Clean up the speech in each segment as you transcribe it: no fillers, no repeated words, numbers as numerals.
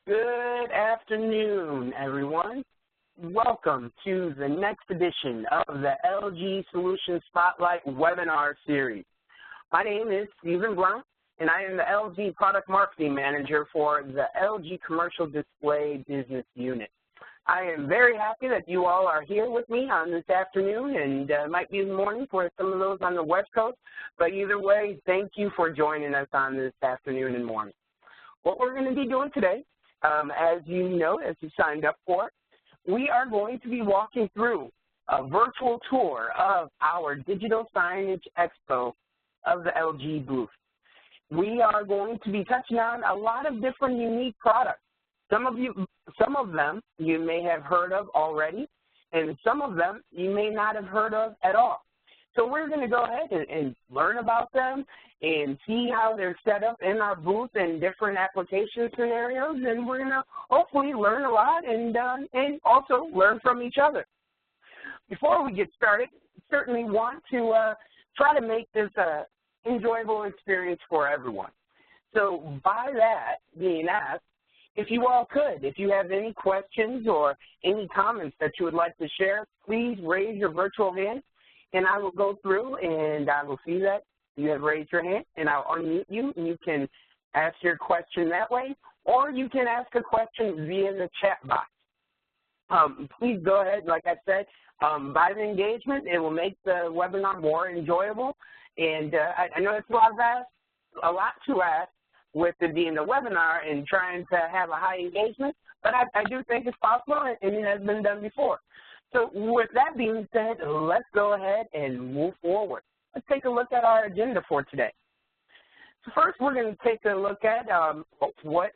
Good afternoon, everyone. Welcome to the next edition of the LG Solution Spotlight webinar series. My name is Stephen Brown, and I am the LG Product Marketing Manager for the LG Commercial Display Business Unit. I am very happy that you all are here with me on this afternoon, and it might be in the morning for some of those on the West Coast, but either way, thank you for joining us on this afternoon and morning. What we're going to be doing today, as you know, as you signed up for, we are going to be walking through a virtual tour of our Digital Signage Expo of the LG booth. We are going to be touching on a lot of different unique products. Some of them you may have heard of already, and some of them you may not have heard of at all. So we're going to go ahead and learn about them and see how they're set up in our booth in different application scenarios, and we're going to hopefully learn a lot and also learn from each other. Before we get started, certainly want to try to make this an enjoyable experience for everyone. So by that being asked, if you all could, if you have any questions or any comments that you would like to share, please raise your virtual hand, and I will go through and I will see that you have raised your hand, and I'll unmute you, and you can ask your question that way, or you can ask a question via the chat box. Please go ahead, like I said, by the engagement, it will make the webinar more enjoyable, and I know it's a lot to ask with it being a webinar and trying to have a high engagement, but I do think it's possible, and it has been done before. So with that being said, let's go ahead and move forward. Let's take a look at our agenda for today. So first, we're going to take a look at what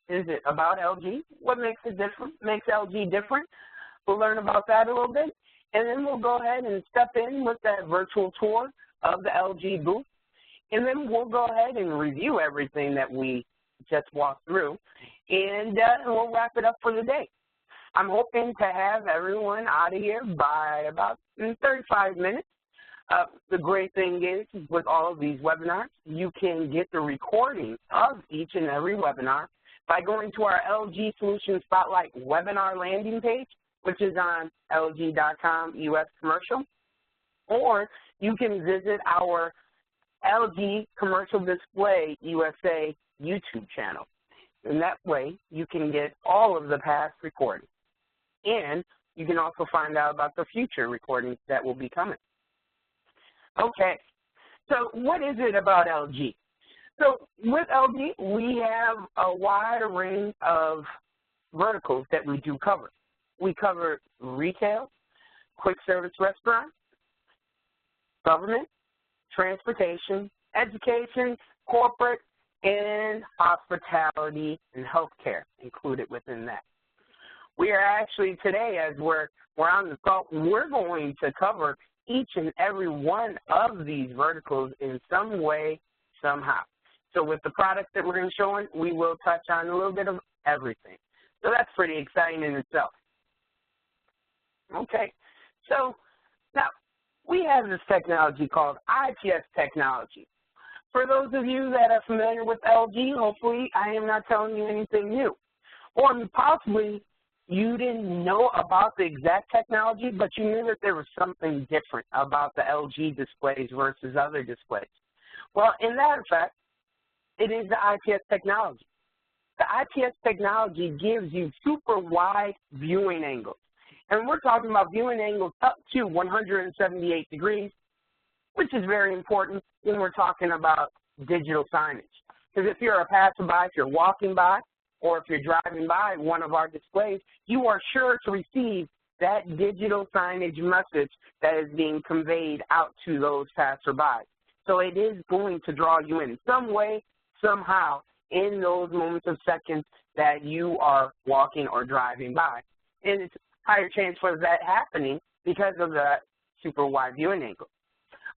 is it about LG, what makes it different, makes LG different. We'll learn about that a little bit, and then we'll go ahead and step in with that virtual tour of the LG booth, and then we'll go ahead and review everything that we just walked through, and we'll wrap it up for the day. I'm hoping to have everyone out of here by about 35 minutes. The great thing is, with all of these webinars, you can get the recording of each and every webinar by going to our LG Solution Spotlight webinar landing page, which is on lg.com/commercial, or you can visit our LG Commercial Display USA YouTube channel. And that way, you can get all of the past recordings. And you can also find out about the future recordings that will be coming. Okay, so what is it about LG? So with LG, we have a wide range of verticals that we do cover. We cover retail, quick service restaurants, government, transportation, education, corporate, and hospitality and healthcare included within that. We are actually today, as we're on the call, we're going to cover each and every one of these verticals in some way, somehow. So with the products that we're going to show, we will touch on a little bit of everything. So that's pretty exciting in itself. Okay, so now we have this technology called IPS technology. For those of you that are familiar with LG, hopefully I am not telling you anything new. Or possibly you didn't know about the exact technology, but you knew that there was something different about the LG displays versus other displays. Well, in that effect, it is the IPS technology. The IPS technology gives you super wide viewing angles. And we're talking about viewing angles up to 178 degrees, which is very important when we're talking about digital signage. Because if you're a passerby, if you're walking by, or if you're driving by one of our displays, you are sure to receive that digital signage message that is being conveyed out to those passersby. So it is going to draw you in some way, somehow, in those moments of seconds that you are walking or driving by. And it's a higher chance for that happening because of the super wide viewing angle.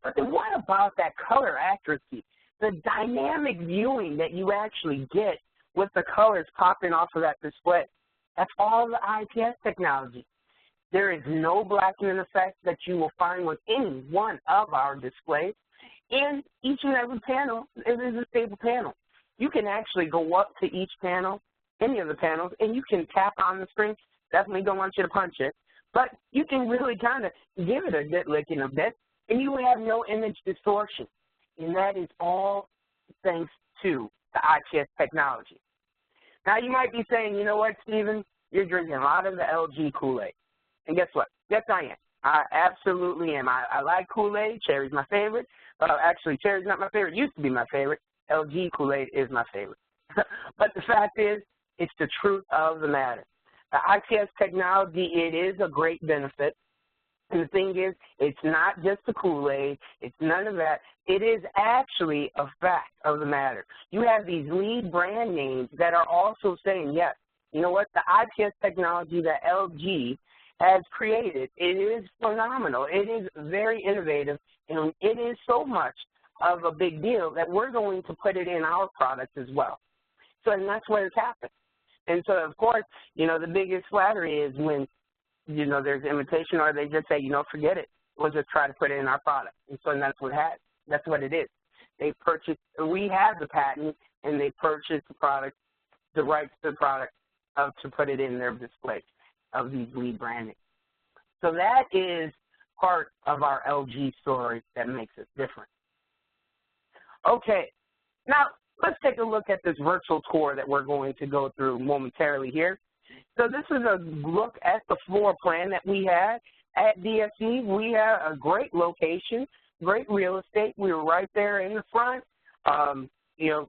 But then what about that color accuracy, the dynamic viewing that you actually get with the colors popping off of that display? That's all the IPS technology. There is no blackening effect that you will find with any one of our displays. And each and every panel is a stable panel. You can actually go up to each panel any of the panels, and you can tap on the screen. Definitely don't want you to punch it, but you can really kind of give it a good licking a bit, and you have no image distortion. And that is all thanks to the IPS technology. Now, you might be saying, you know what, Stephen, you're drinking a lot of the LG Kool-Aid. And guess what? Yes, I am. I absolutely am. I like Kool-Aid. Cherry's my favorite. Actually, cherry's not my favorite. It used to be my favorite. LG Kool-Aid is my favorite. But the fact is, it's the truth of the matter. The IPS technology, it is a great benefit. And the thing is, it's not just the Kool-Aid. It's none of that. It is actually a fact of the matter. You have these lead brand names that are also saying, yes, you know what, the IPS technology that LG has created, it is phenomenal. It is very innovative, and it is so much of a big deal that we're going to put it in our products as well. So, and that's what has happened. And so, of course, you know, the biggest flattery is when, you know, there's imitation, or they just say, you know, forget it. We'll just try to put it in our product. And so that's what it is. They purchase, we have the patent, and they purchase the product, the rights to the product to put it in their display of these lead branding. So that is part of our LG story that makes it different. Okay, now let's take a look at this virtual tour that we're going to go through momentarily here. So this is a look at the floor plan that we had at DSE. We have a great location, great real estate. We were right there in the front. You know,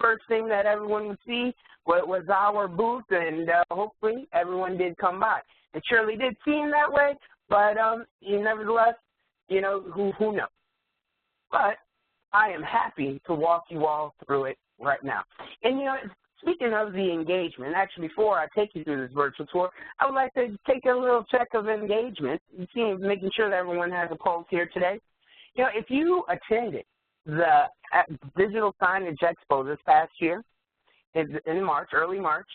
first thing that everyone would see was our booth, and hopefully everyone did come by. It surely did seem that way, but nevertheless, you know, who knows. But I am happy to walk you all through it right now. And, you know, speaking of the engagement, actually, before I take you through this virtual tour, I would like to take a little check of engagement, making sure that everyone has a pulse here today. You know, if you attended the Digital Signage Expo this past year, in March, early March,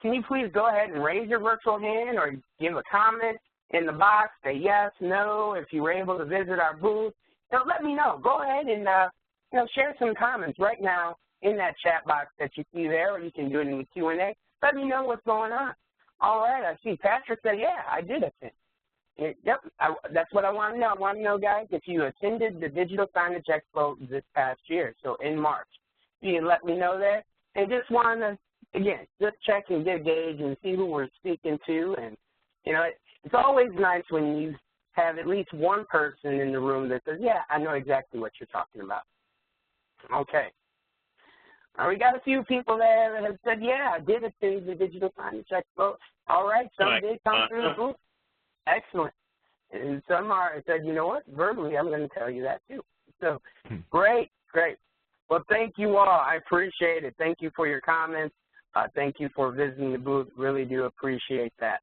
can you please go ahead and raise your virtual hand or give a comment in the box, say yes, no, if you were able to visit our booth. You know, let me know. Go ahead and, you know, share some comments right now in that chat box that you see there, or you can do it in the Q&A. Let me know what's going on. All right, I see Patrick said, yeah, I did attend. Yep, that's what I want to know. I want to know, guys, if you attended the Digital Signage Expo this past year, so in March. You can let me know that. And just want to, again, just check and get a gauge and see who we're speaking to. And, you know, it's always nice when you have at least one person in the room that says, yeah, I know exactly what you're talking about. Okay. We got a few people there that have said, yeah, I did attend the Digital Signage Expo. All right, some did come through the booth. Excellent. And some said, you know what, verbally, I'm going to tell you that too. So, great, great. Well, thank you all. I appreciate it. Thank you for your comments. Thank you for visiting the booth. Really do appreciate that.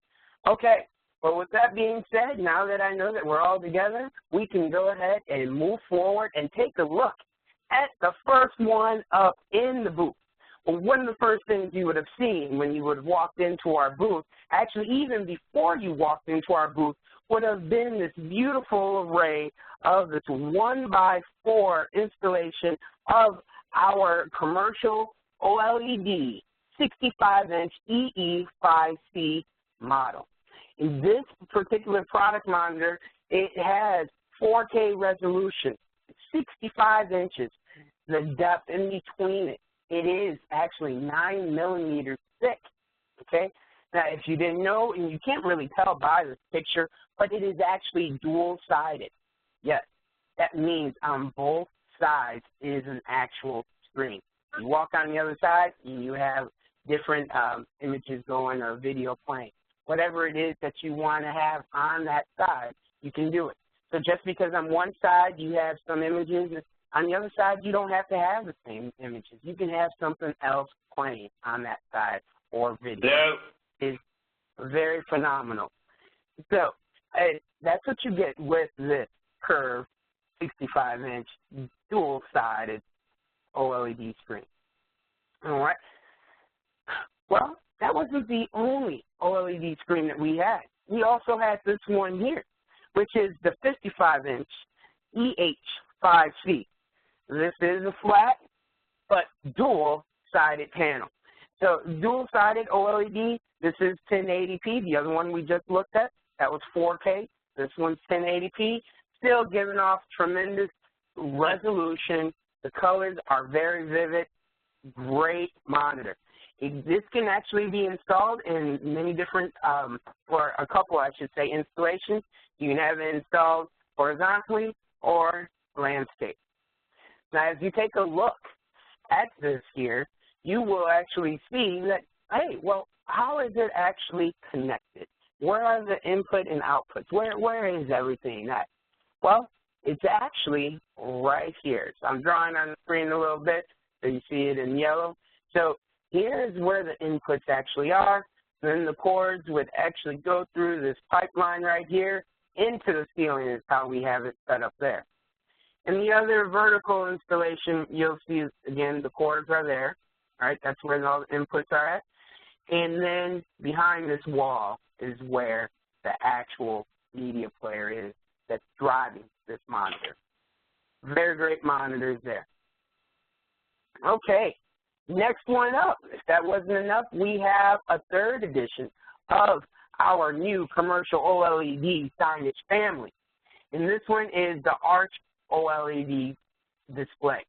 Okay. Well, with that being said, now that I know that we're all together, we can go ahead and move forward and take a look at the first one up in the booth. Well, one of the first things you would have seen when you would have walked into our booth, actually even before you walked into our booth, would have been this beautiful array of this 1x4 installation of our commercial OLED 65-inch EE5C model. In this particular product monitor, it has 4K resolution, 65 inches. The depth in between it, it is actually 9 millimeters thick, okay? Now, if you didn't know, and you can't really tell by this picture, but it is actually dual-sided. Yes, that means on both sides is an actual screen. You walk on the other side, and you have different images going or video playing. Whatever it is that you want to have on that side, you can do it. So just because on one side you have some images, on the other side you don't have to have the same images. You can have something else playing on that side or video. It's very phenomenal. So that's what you get with this curved 65-inch dual-sided OLED screen. All right. Well, that wasn't the only OLED screen that we had. We also had this one here, which is the 55-inch EH5C. This is a flat but dual-sided panel. So dual-sided OLED, this is 1080p. The other one we just looked at, that was 4K. This one's 1080p, still giving off tremendous resolution. The colors are very vivid. Great monitor. This can actually be installed in many different, or a couple, I should say, installations. You can have it installed horizontally or landscape. Now, as you take a look at this here, you will actually see that, hey, well, how is it actually connected? Where are the input and outputs? Where is everything at? Well, it's actually right here. So I'm drawing on the screen a little bit so you see it in yellow. So here's where the inputs actually are. Then the cords would actually go through this pipeline right here into the ceiling is how we have it set up there. In the other vertical installation, you'll see, again, the cords are there. All right, that's where all the inputs are at. And then behind this wall is where the actual media player is that's driving this monitor. Very great monitors there. Okay, next one up. If that wasn't enough, we have a third edition of our new commercial OLED signage family. And this one is the Arch OLED display.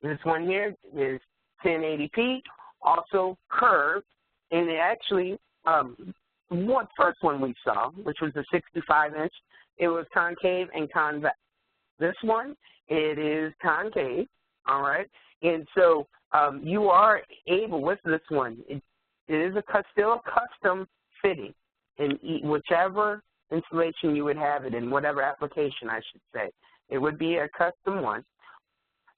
This one here is 1080p, also curved, and it actually, what first one we saw, which was the 65-inch, it was concave and convex. This one, it is concave, all right? And so you are able, with this one, it is still a custom fitting in whichever installation you would have it in, whatever application I should say. It would be a custom one,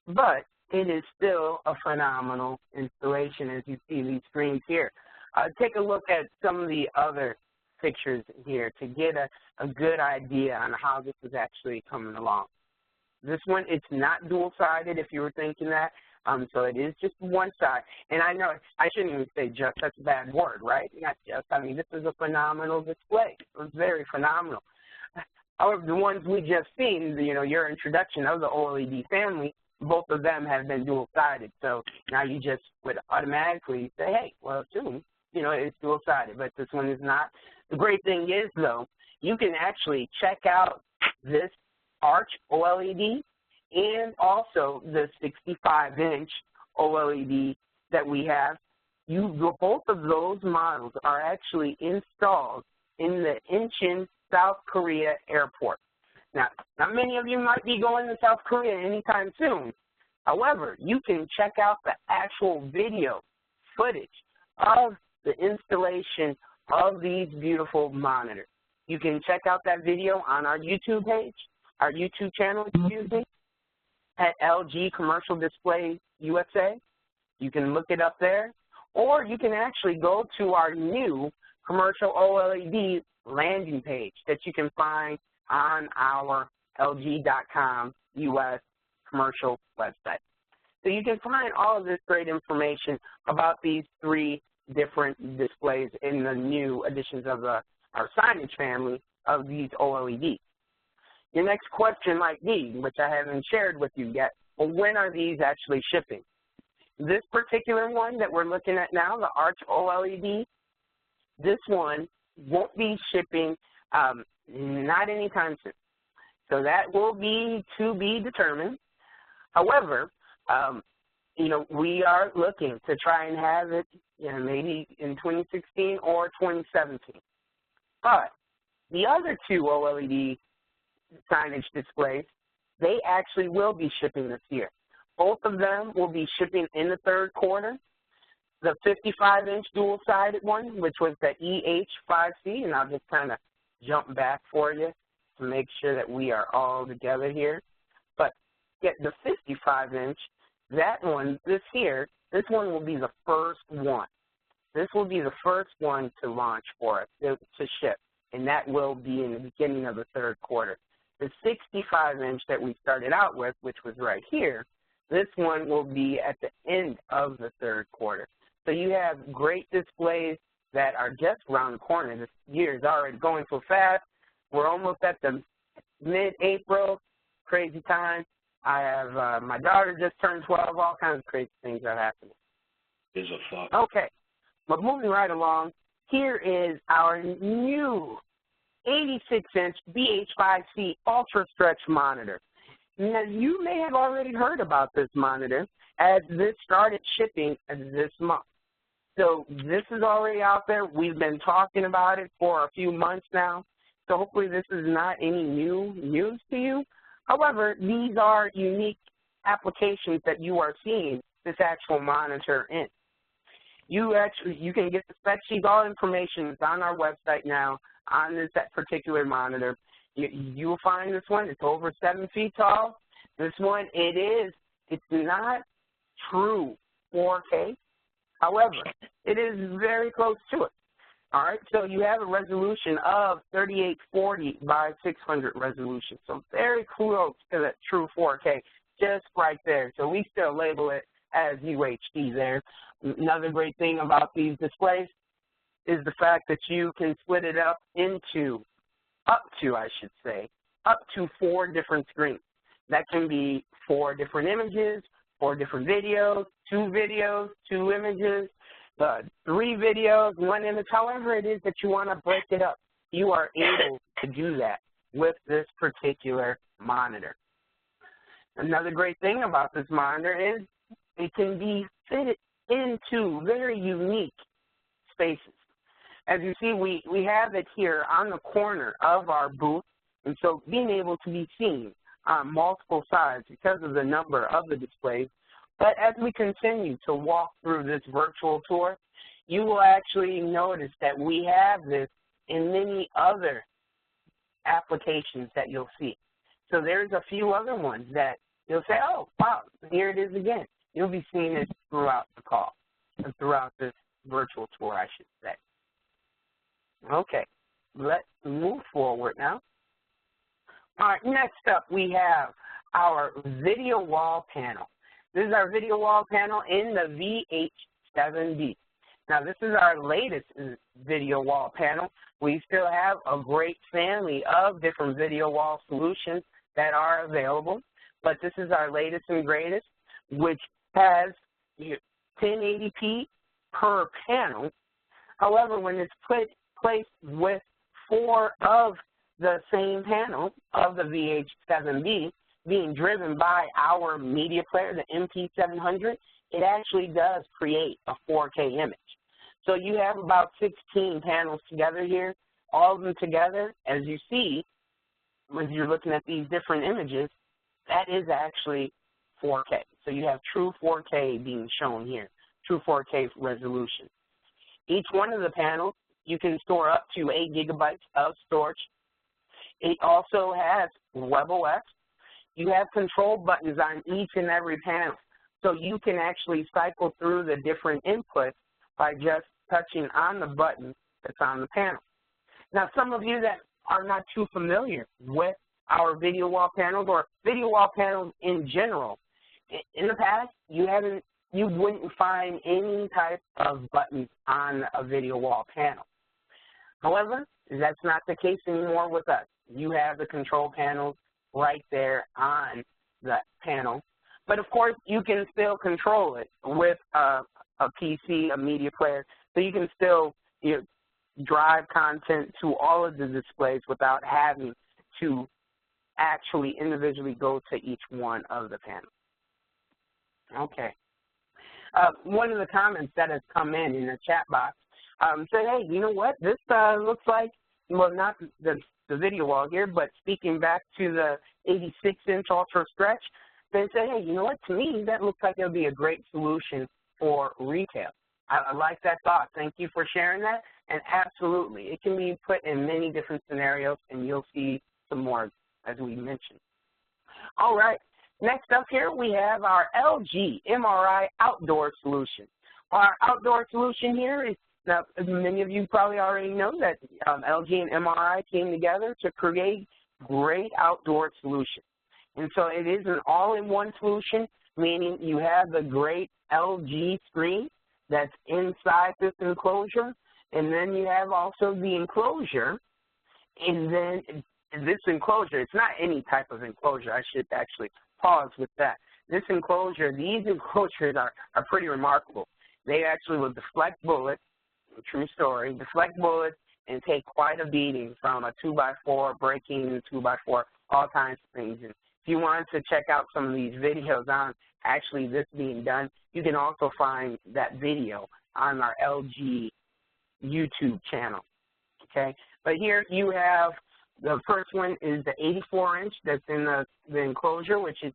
but it is still a phenomenal installation as you see these screens here. Take a look at some of the other pictures here to get a good idea on how this is actually coming along. This one, it's not dual-sided if you were thinking that, so it is just one side. And I know, I shouldn't even say just, that's a bad word, right? Not just, I mean, this is a phenomenal display. It was very phenomenal. However, the ones we just seen, you know, your introduction of the OLED family, both of them have been dual-sided. So now you just would automatically say, hey, well, too, you know, it's dual-sided, but this one is not. The great thing is, though, you can actually check out this Arch OLED and also the 65-inch OLED that we have. Both of those models are actually installed in the Incheon, South Korea airport. Now, not many of you might be going to South Korea anytime soon. However, you can check out the actual video footage of the installation of these beautiful monitors. You can check out that video on our YouTube page, our YouTube channel, excuse me, at LG Commercial Display USA. You can look it up there, or you can actually go to our new commercial OLED landing page that you can find on our LG.com US commercial website. So you can find all of this great information about these three different displays in the new editions of our signage family of these OLEDs. Your next question might be, which I haven't shared with you yet, well, when are these actually shipping? This particular one that we're looking at now, the Arch OLED, this one won't be shipping not anytime soon. So that will be to be determined. However, you know, we are looking to try and have it, you know, maybe in 2016 or 2017. But the other two OLED signage displays, they actually will be shipping this year. Both of them will be shipping in the third quarter. The 55-inch dual-sided one, which was the EH5C, and I'll just kind of jump back for you to make sure that we are all together here. But get the 55-inch, that one, this one will be the first one. This will be the first one to launch for us, to ship, and that will be in the beginning of the third quarter. The 65-inch that we started out with, which was right here, this one will be at the end of the third quarter. So you have great displays that are just around the corner. This year is already going so fast. We're almost at the mid-April, crazy time. I have my daughter just turned 12. All kinds of crazy things are happening. Is a thought. Okay. But moving right along, here is our new 86-inch BH5C Ultra Stretch monitor. Now, you may have already heard about this monitor as this started shipping this month. So this is already out there. We've been talking about it for a few months now. So hopefully this is not any new news to you. However, these are unique applications that you are seeing this actual monitor in. You can get the spec sheet, all information is on our website now on this particular monitor. You will find this one. It's over 7 feet tall. This one, it's not true 4K. However, it is very close to it. All right, so you have a resolution of 3840 by 600 resolution. So very close to that true 4K, just right there. So we still label it as UHD there. Another great thing about these displays is the fact that you can split it up into, up to 4 different screens. That can be 4 different images, 4 different videos, 2 images, 3 videos, 1 image, however it is that you want to break it up. You are able to do that with this particular monitor. Another great thing about this monitor is it can be fitted into very unique spaces. As you see, we have it here on the corner of our booth, and so being able to be seen on multiple sides because of the number of the displays. But as we continue to walk through this virtual tour, you will actually notice that we have this in many other applications that you'll see. So there's a few other ones that you'll say, oh, wow, here it is again. You'll be seeing it throughout the call, throughout this virtual tour, I should say. Okay, let's move forward now. All right, next up we have our video wall panel. This is our video wall panel in the VH7B. Now, this is our latest video wall panel. We still have a great family of different video wall solutions that are available, but this is our latest and greatest, which has 1080p per panel. However, when it's placed with 4 of the same panel of the VH7B, being driven by our media player, the MP700, it actually does create a 4K image. So you have about 16 panels together here. All of them together, as you see, when you're looking at these different images, that is actually 4K. So you have true 4K being shown here, true 4K resolution. Each one of the panels, you can store up to 8 gigabytes of storage. It also has WebOS. You have control buttons on each and every panel. So you can actually cycle through the different inputs by just touching on the button that's on the panel. Now, some of you that are not too familiar with our video wall panels or video wall panels in general, in the past, you wouldn't find any type of buttons on a video wall panel. However, that's not the case anymore with us. You have the control panels right there on the panel. But of course, you can still control it with a PC, a media player, so you can still drive content to all of the displays without having to actually individually go to each one of the panels. Okay. One of the comments that has come in the chat box said, hey, you know what, this looks like, well, not the video wall here, but speaking back to the 86-inch Ultra Stretch, they say, hey, you know what, to me, that looks like it would be a great solution for retail. I like that thought. Thank you for sharing that. And absolutely, it can be put in many different scenarios, and you'll see some more as we mentioned. All right, next up here, we have our LG MRI outdoor solution. Our outdoor solution here is, now, many of you probably already know that LG and MRI came together to create great outdoor solutions. And so it is an all-in-one solution, meaning you have the great LG screen that's inside this enclosure, and then you have also the enclosure, and then this enclosure, it's not any type of enclosure. I should actually pause with that. This enclosure, these enclosures are pretty remarkable. They actually will deflect bullets. true story, deflect bullets and take quite a beating from a 2x4, breaking 2x4, all kinds of things. And if you wanted to check out some of these videos on actually this being done, you can also find that video on our LG YouTube channel, okay? But here you have the first one is the 84-inch that's in the enclosure, which is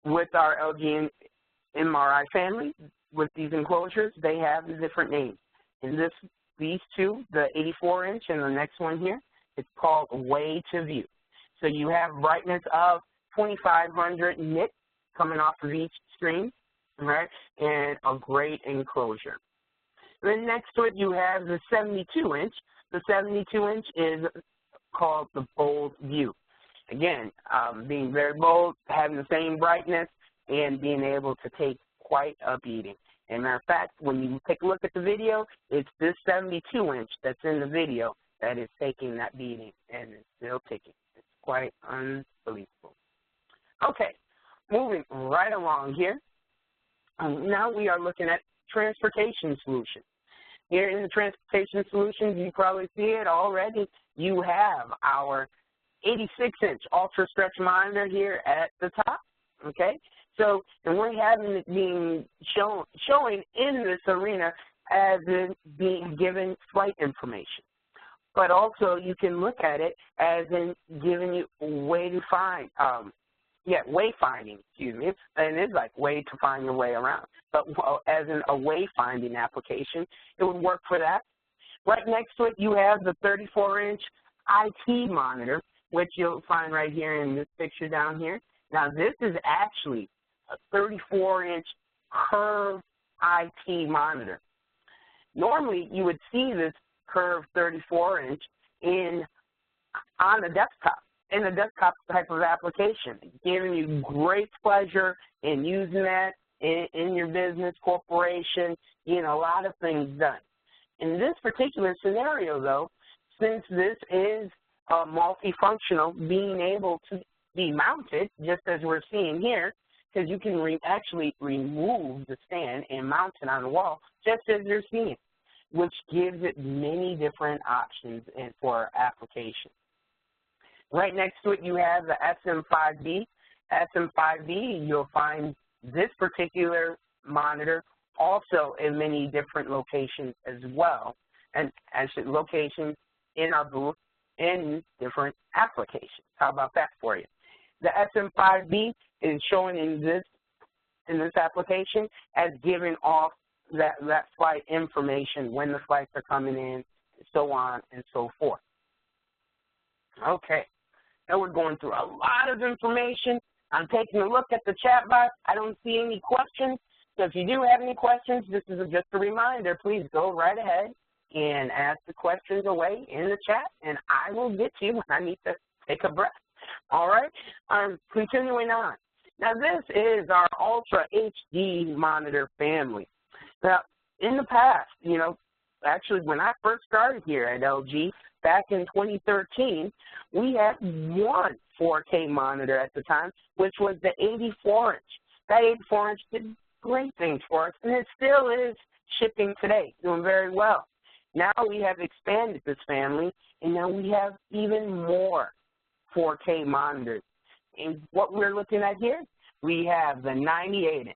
with our LG MRI family. With these enclosures, they have different names. And these two, the 84-inch and the next one here, it's called Way to View. So you have brightness of 2,500 nits coming off of each screen, right, and a great enclosure. Then next to it, you have the 72-inch. The 72-inch is called the Bold View. Again, being very bold, having the same brightness, and being able to take quite a beating. As a matter of fact, when you take a look at the video, it's this 72-inch that's in the video that is taking that beating, and it's still ticking. It's quite unbelievable. Okay, moving right along here. Now we are looking at transportation solutions. Here in the transportation solutions, you probably see it already. You have our 86-inch ultra stretch monitor here at the top, okay? So, and we're having it being showing in this arena as in being given flight information. But also you can look at it as in giving you a way to find, wayfinding, excuse me, and it's like way to find your way around. But as in a wayfinding application, it would work for that. Right next to it, you have the 34-inch IT monitor, which you'll find right here in this picture down here. Now, this is actually a 34-inch curved IT monitor. Normally, you would see this curved 34-inch on a desktop, in a desktop type of application, giving you great pleasure in using that in your business, corporation, getting a lot of things done. In this particular scenario, though, since this is multifunctional, being able to be mounted, just as we're seeing here, because you can actually remove the stand and mount it on the wall, just as you're seeing, which gives it many different options for application. Right next to it, you have the SM5B. SM5B, you'll find this particular monitor also in many different locations as well, and actually locations in our booth in different applications. How about that for you? The SM5B is showing in this application as giving off that flight information, when the flights are coming in, so on and so forth. Okay, now we're going through a lot of information. I'm taking a look at the chat box. I don't see any questions. So if you do have any questions, this is just a reminder. Please go right ahead and ask the questions away in the chat, and I will get to you when I need to take a breath. All right? Continuing on. Now, this is our Ultra HD monitor family. Now, in the past, you know, actually when I first started here at LG back in 2013, we had one 4K monitor at the time, which was the 84-inch. That 84-inch did great things for us, and it still is shipping today, doing very well. Now we have expanded this family, and now we have even more 4K monitors. And what we're looking at here, we have the 98-inch.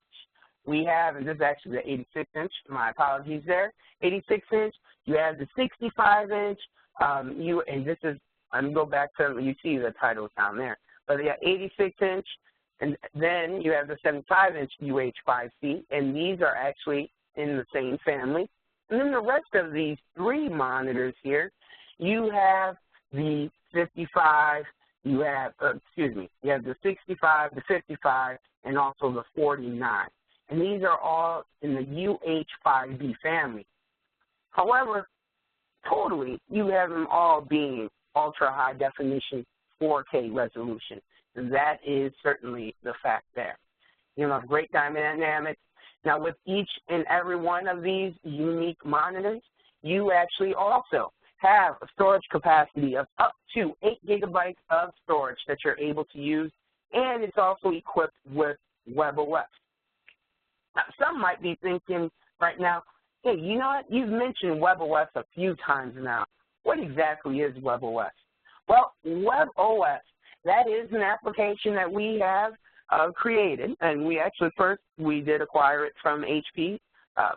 We have, and this is actually the 86-inch, my apologies there, 86-inch. You have the 65-inch, and this is, I'm going to go back to, you see the titles down there. But yeah, 86-inch, and then you have the 75-inch UH5C, and these are actually in the same family. And then the rest of these three monitors here, you have the 55, you have the 65, the 55, and also the 49. And these are all in the UH5B family. However, totally, you have them all being ultra-high definition 4K resolution. And that is certainly the fact there. You know, great dynamics. Now, with each and every one of these unique monitors, you actually also have a storage capacity of up to 8 gigabytes of storage that you're able to use, and it's also equipped with WebOS. Now, some might be thinking right now, Hey, you know what? You've mentioned WebOS a few times now. What exactly is WebOS? Well, WebOS, that is an application that we have created, and we actually we did acquire it from HP a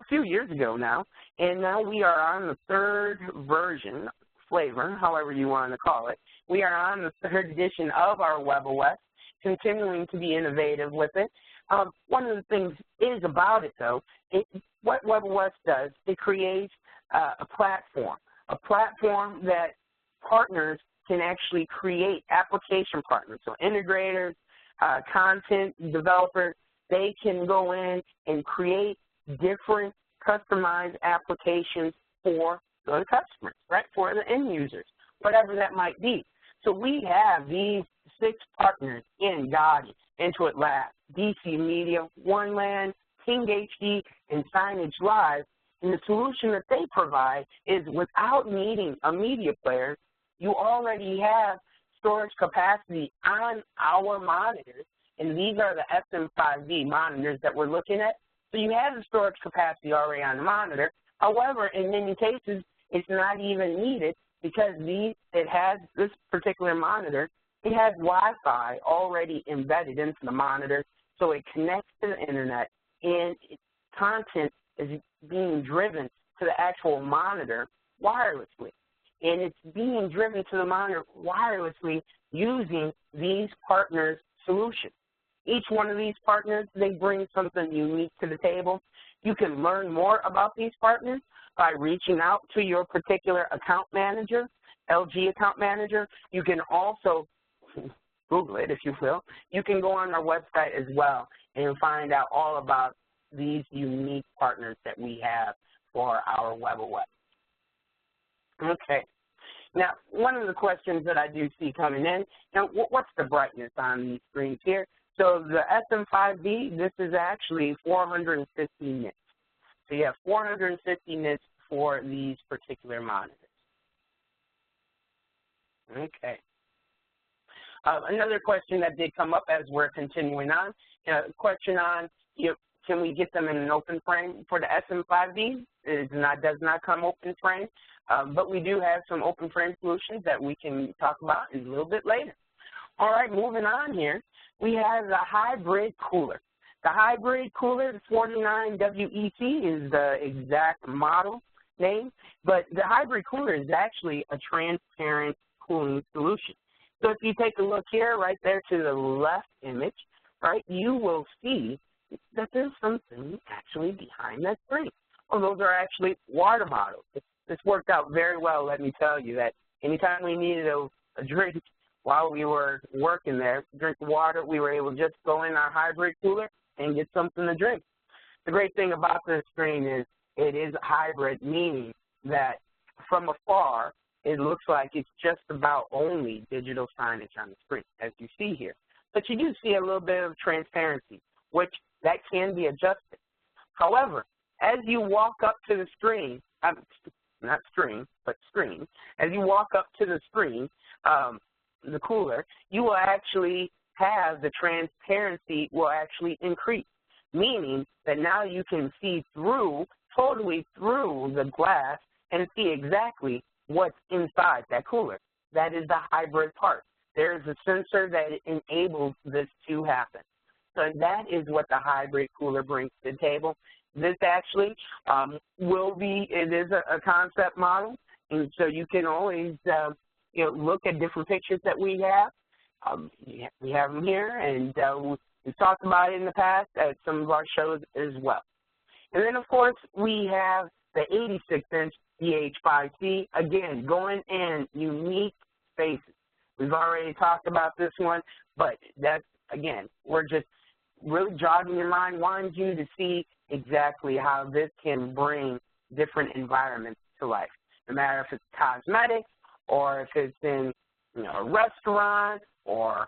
few years ago now, and now we are on the third version, flavor, however you want to call it. We are on the third edition of our WebOS, continuing to be innovative with it. One of the things is about it, though, what WebOS does, it creates a platform that partners can actually create application partners. So integrators, content developers, they can go in and create different customized applications for the customers, right, for the end users, whatever that might be. So we have these 6 partners in Gaudi, Intuit Labs, DSE Media, OneLand, Ping HD, and Signage Live. And the solution that they provide is without needing a media player, you already have storage capacity on our monitors, and these are the SM5V monitors that we're looking at. So you have the storage capacity already on the monitor. However, in many cases, it's not even needed because it has this particular monitor, it has Wi-Fi already embedded into the monitor, so it connects to the internet, and content is being driven to the actual monitor wirelessly. And it's being driven to the monitor wirelessly using these partners' solutions. Each one of these partners, they bring something unique to the table. You can learn more about these partners by reaching out to your particular account manager, LG account manager. You can also Google it, if you will. You can go on our website as well and find out all about these unique partners that we have for our WebOS. Okay. Now, one of the questions that I do see coming in, now, what's the brightness on these screens here? So the SM5V, this is actually 450 nits. So you have 450 nits for these particular monitors. Okay. Another question that did come up as we're continuing on, question on, can we get them in an open frame for the SM5V? It does not come open frame, but we do have some open frame solutions that we can talk about a little bit later. All right, moving on here, we have the hybrid cooler. The hybrid cooler, the 49WEC is the exact model name, but the hybrid cooler is actually a transparent cooling solution. So if you take a look here, right there to the left image, right, you will see that there's something actually behind that screen. Oh, those are actually water bottles. This worked out very well, let me tell you, that anytime we needed a drink while we were working there, drink water, we were able to just go in our hybrid cooler and get something to drink. The great thing about this screen is it is hybrid, meaning that from afar, it looks like it's just about only digital signage on the screen, as you see here. But you do see a little bit of transparency, which that can be adjusted. However, as you walk up to the screen, not screen, but screen, as you walk up to the screen, the cooler, you will actually have the transparency will actually increase, meaning that now you can see through, totally through the glass and see exactly what's inside that cooler. That is the hybrid part. There is a sensor that enables this to happen. So that is what the hybrid cooler brings to the table. This actually it is a concept model, and so you can always look at different pictures that we have. We have them here, and we've talked about it in the past at some of our shows as well. And then, of course, we have the 86-inch DH5C, again, going in unique spaces. We've already talked about this one, but that's, again, we're just really jogging your mind, wanting you to see exactly how this can bring different environments to life. No matter if it's cosmetics or if it's in, a restaurant or,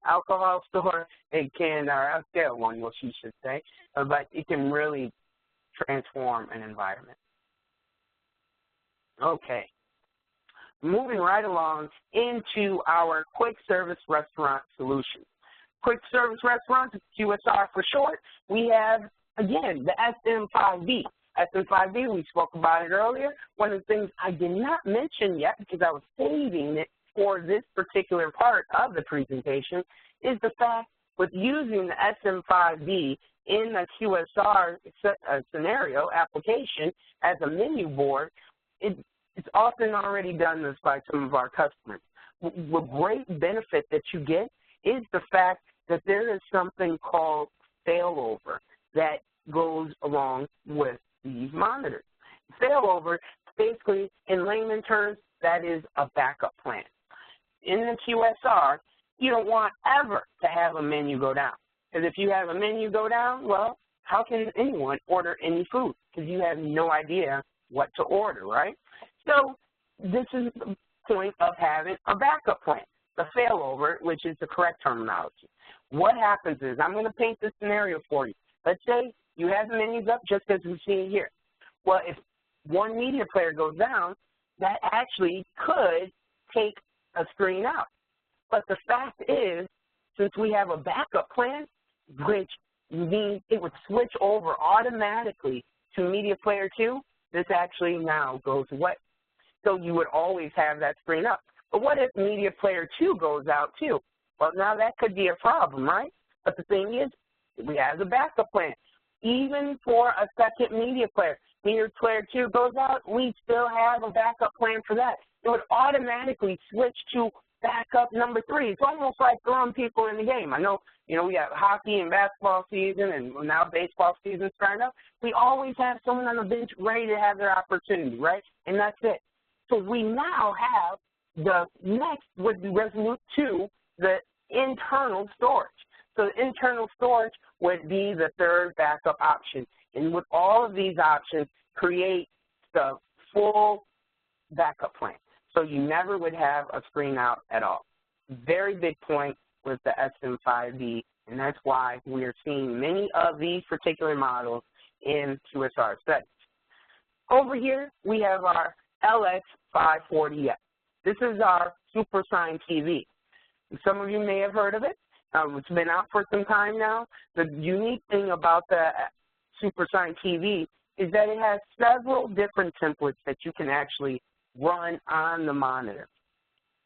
alcohol store, it can, or upscale one, what you should say, but it can really transform an environment. Okay. Moving right along into our quick service restaurant solutions. Quick service restaurants, QSR for short, we have Again, the SM5B. SM5B, we spoke about it earlier. One of the things I did not mention yet because I was saving it for this particular part of the presentation is the fact with using the SM5B in a QSR scenario application as a menu board, it's often already done this by some of our customers. The great benefit that you get is the fact that there is something called failover that goes along with these monitors. Failover, basically, in layman terms, that is a backup plan. In the QSR, you don't want ever to have a menu go down. Because if you have a menu go down, well, how can anyone order any food? Because you have no idea what to order, right? So this is the point of having a backup plan, the failover, which is the correct terminology. What happens is, I'm going to paint this scenario for you. Let's say you have the menus up just as we see here. Well, if one media player goes down, that actually could take a screen out. But the fact is, since we have a backup plan, which means it would switch over automatically to media player 2, this actually now goes away. So you would always have that screen up. But what if media player 2 goes out too? Well, now that could be a problem, right? But the thing is, we have the backup plan. Even for a second media player 2 goes out, we still have a backup plan for that. It would automatically switch to backup number 3. It's almost like throwing people in the game. I know, we have hockey and basketball season and now baseball season starting up. We always have someone on the bench ready to have their opportunity, right? And that's it. So we now have the next would be Resolute 2, the internal storage. So the internal storage would be the third backup option. And with all of these options, create the full backup plan. So you never would have a screen out at all. Very big point with the SM5B, and that's why we are seeing many of these particular models in QSR settings. Over here, we have our LX540F. This is our SuperSign TV. Some of you may have heard of it. It's been out for some time now. The unique thing about the SuperSign TV is that it has several different templates that you can actually run on the monitor.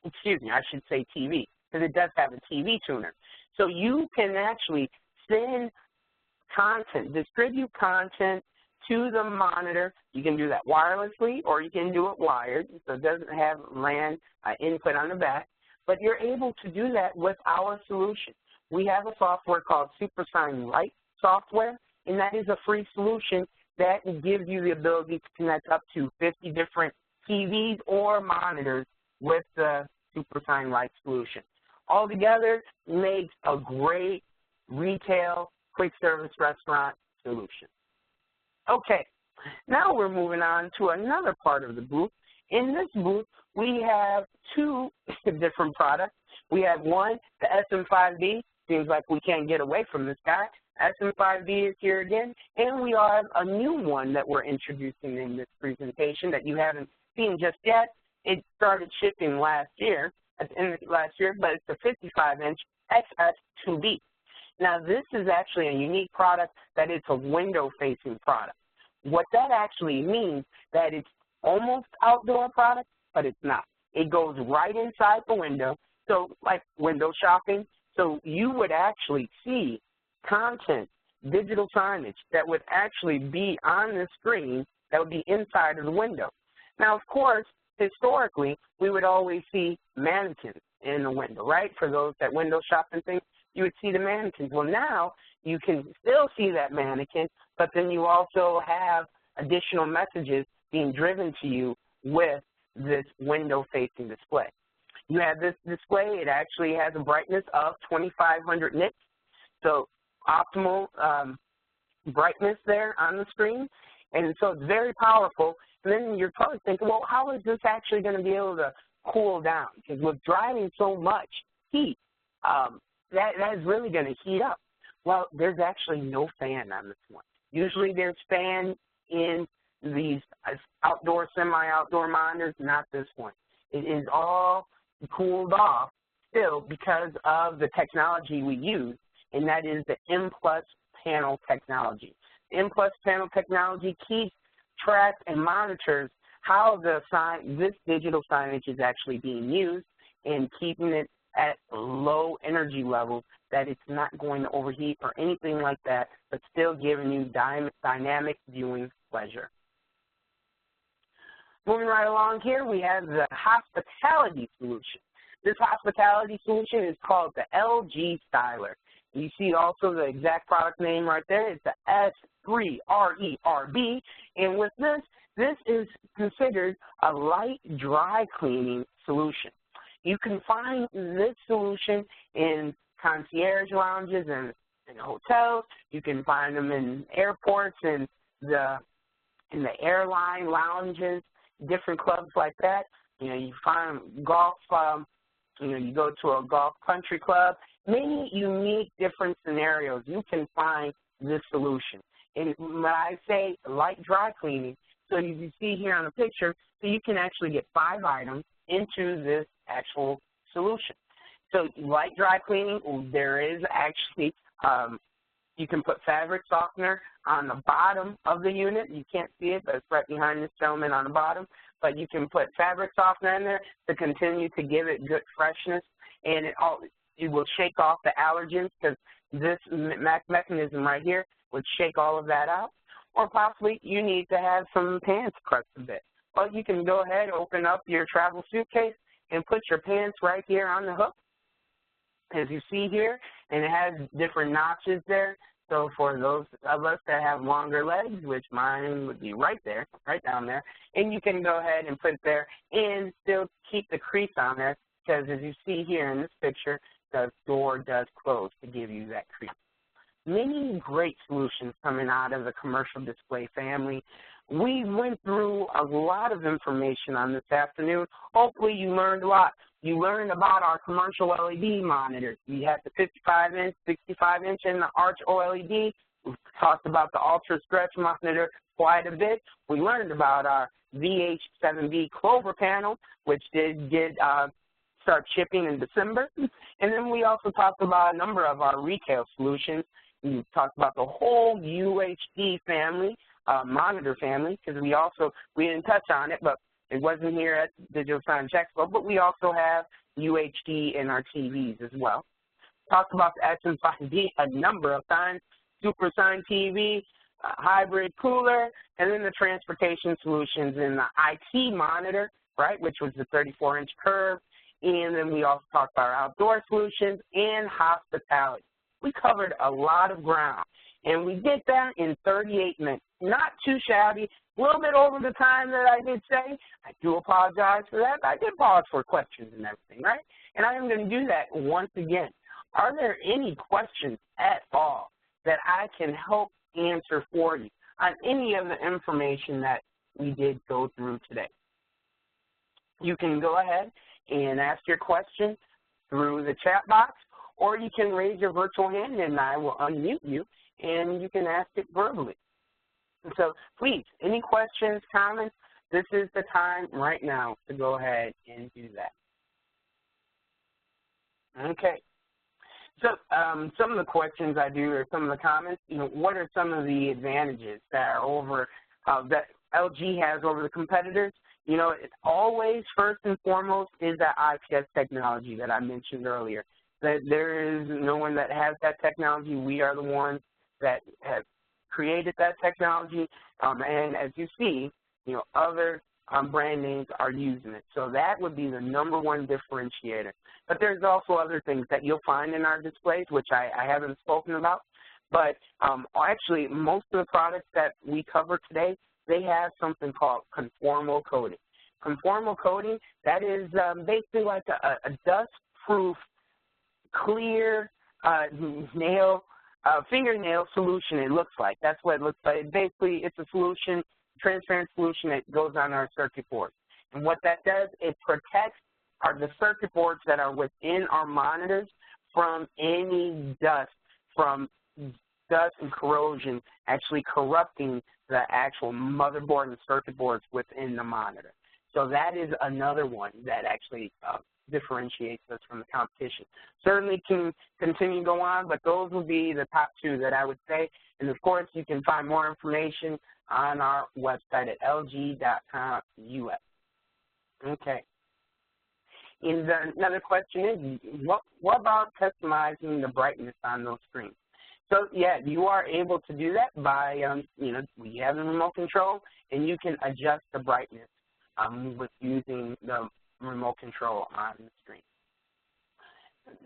Excuse me, I should say TV, because it does have a TV tuner. So you can actually send content, distribute content to the monitor. You can do that wirelessly or you can do it wired, so it doesn't have LAN input on the back. But you're able to do that with our solution. We have a software called SuperSign Lite software, and that is a free solution that gives you the ability to connect up to 50 different TVs or monitors with the SuperSign Lite solution. Altogether, makes a great retail quick service restaurant solution. Okay, now we're moving on to another part of the booth. In this booth, we have two different products. We have one, the SM5B. Seems like we can't get away from this guy. SM5B is here again, and we have a new one that we're introducing in this presentation that you haven't seen just yet. It started shipping last year, at the end of last year, but it's the 55-inch XS2B. Now, this is actually a unique product that it's a window-facing product. What that actually means that it's almost outdoor product, but it's not. It goes right inside the window, so like window shopping. So you would actually see content, digital signage that would actually be on the screen that would be inside of the window. Now, of course, historically, we would always see mannequins in the window, right? For those that window shop and things, you would see the mannequins. Well, now you can still see that mannequin, but then you also have additional messages being driven to you with this window-facing display. You have this display. It actually has a brightness of 2,500 nits, so optimal brightness there on the screen, and so it's very powerful. And then you're probably thinking, well, how is this actually going to be able to cool down? Because with driving so much heat, that is really going to heat up. Well, there's actually no fan on this one. Usually there's fan in these outdoor, semi-outdoor monitors, not this one. It is all cooled off still because of the technology we use, and that is the M+ panel technology. M-Plus panel technology keeps track and monitors how this digital signage is actually being used and keeping it at low energy levels, that it's not going to overheat or anything like that, but still giving you dynamic viewing pleasure. Moving right along here, we have the hospitality solution. This hospitality solution is called the LG Styler. You see also the exact product name right there. It's the S3RERB, and with this is considered a light dry cleaning solution. You can find this solution in concierge lounges and in hotels. You can find them in airports and the airline lounges, different clubs like that. You know, you find golf, you go to a golf country club. Many unique different scenarios, you can find this solution. And when I say light dry cleaning, so you see here on the picture, so you can actually get 5 items into this actual solution. So light dry cleaning, there is actually, you can put fabric softener on the bottom of the unit. You can't see it, but it's right behind this gentleman on the bottom. But you can put fabric softener in there to continue to give it good freshness, and it will shake off the allergens, because this mechanism right here would shake all of that out. Or possibly you need to have some pants crushed a bit. Well, you can go ahead, open up your travel suitcase, and put your pants right here on the hook, as you see here, and it has different notches there. So for those of us that have longer legs, which mine would be right there, right down there, and you can go ahead and put it there and still keep the crease on there, because as you see here in this picture, the door does close to give you that crease. Many great solutions coming out of the commercial display family. We went through a lot of information on this afternoon. Hopefully you learned a lot. You learned about our commercial LED monitors. We have the 55-inch, 65-inch, and the Arch OLED. We've talked about the Ultra Stretch monitor quite a bit. We learned about our VH7B Clover panel, which did start shipping in December. And then we also talked about a number of our retail solutions. We talked about the whole UHD family, monitor family, because we didn't touch on it, but it wasn't here at Digital Signage Expo, but we also have UHD in our TVs as well. Talked about the SM5D a number of times, Supersign TV, hybrid cooler, and then the transportation solutions in the IT monitor, right, which was the 34-inch curve, and then we also talked about our outdoor solutions and hospitality. We covered a lot of ground, and we did that in 38 minutes. Not too shabby, a little bit over the time that I did say. I do apologize for that. I did pause for questions and everything, right? And I am going to do that once again. Are there any questions at all that I can help answer for you on any of the information that we did go through today? You can go ahead and ask your question through the chat box, or you can raise your virtual hand and I will unmute you and you can ask it verbally. So please, any questions, comments, this is the time right now to go ahead and do that. Okay. So some of the questions I do, or some of the comments, what are some of the advantages that are that LG has over the competitors? It's always, first and foremost, is that IPS technology that I mentioned earlier. That there is no one that has that technology. We are the ones that have created that technology, and as you see, other brand names are using it. So that would be the #1 differentiator. But there's also other things that you'll find in our displays, which I haven't spoken about. But actually, most of the products that we cover today, they have something called conformal coating. Conformal coating, that is basically like a dust-proof, clear fingernail solution, it looks like. That's what it looks like. Basically, it's a solution, transparent solution that goes on our circuit board. And what that does, it protects the circuit boards that are within our monitors from any dust, and corrosion actually corrupting the actual motherboard and circuit boards within the monitor. So that is another one that actually differentiates us from the competition. Certainly can continue to go on, but those will be the top two that I would say. And, of course, you can find more information on our website at lg.com/us. Okay. And another question is, what about customizing the brightness on those screens? So, yeah, you are able to do that by, we have the remote control, and you can adjust the brightness with using the remote control on the screen.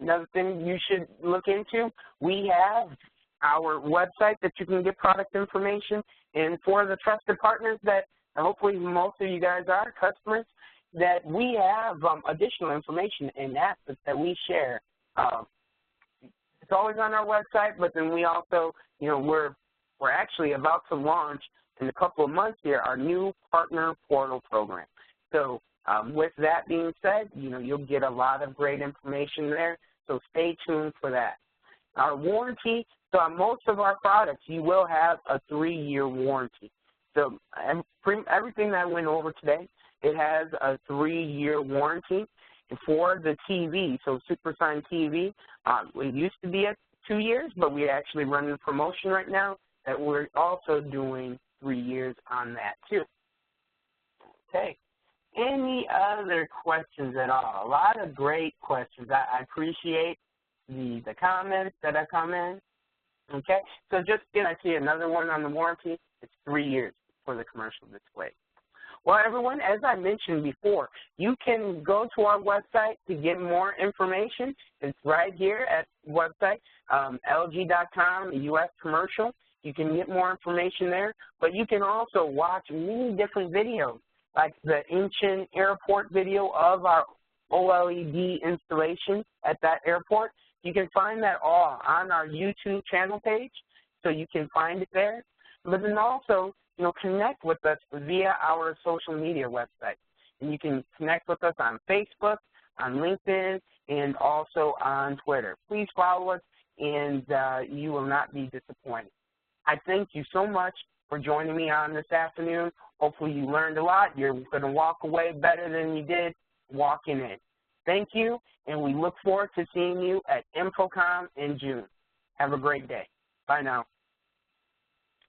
Another thing you should look into, we have our website that you can get product information, and for the trusted partners that hopefully most of you guys are customers, that we have additional information and assets that we share. It's always on our website, but then we also, we're actually about to launch in a couple of months here our new partner portal program. So with that being said, you'll get a lot of great information there, so stay tuned for that. Our warranty, so on most of our products, you will have a 3-year warranty. So everything that I went over today, it has a 3-year warranty. For the TV, so Supersign TV, it used to be at 2 years, but we're actually running a promotion right now that we're also doing 3 years on that too. Okay. Any other questions at all? A lot of great questions. I appreciate the comments that have come in. Okay. So just, I see another one on the warranty. It's 3 years for the commercial display. Well, everyone, as I mentioned before, you can go to our website to get more information. It's right here at the website, lg.com, US commercial. You can get more information there, but you can also watch many different videos, like the Incheon Airport video of our OLED installation at that airport. You can find that all on our YouTube channel page, so you can find it there. But then also, connect with us via our social media website. And you can connect with us on Facebook, on LinkedIn, and also on Twitter. Please follow us, and you will not be disappointed. I thank you so much for joining me on this afternoon. Hopefully you learned a lot. You're going to walk away better than you did walking in. Thank you, and we look forward to seeing you at InfoComm in June. Have a great day. Bye now.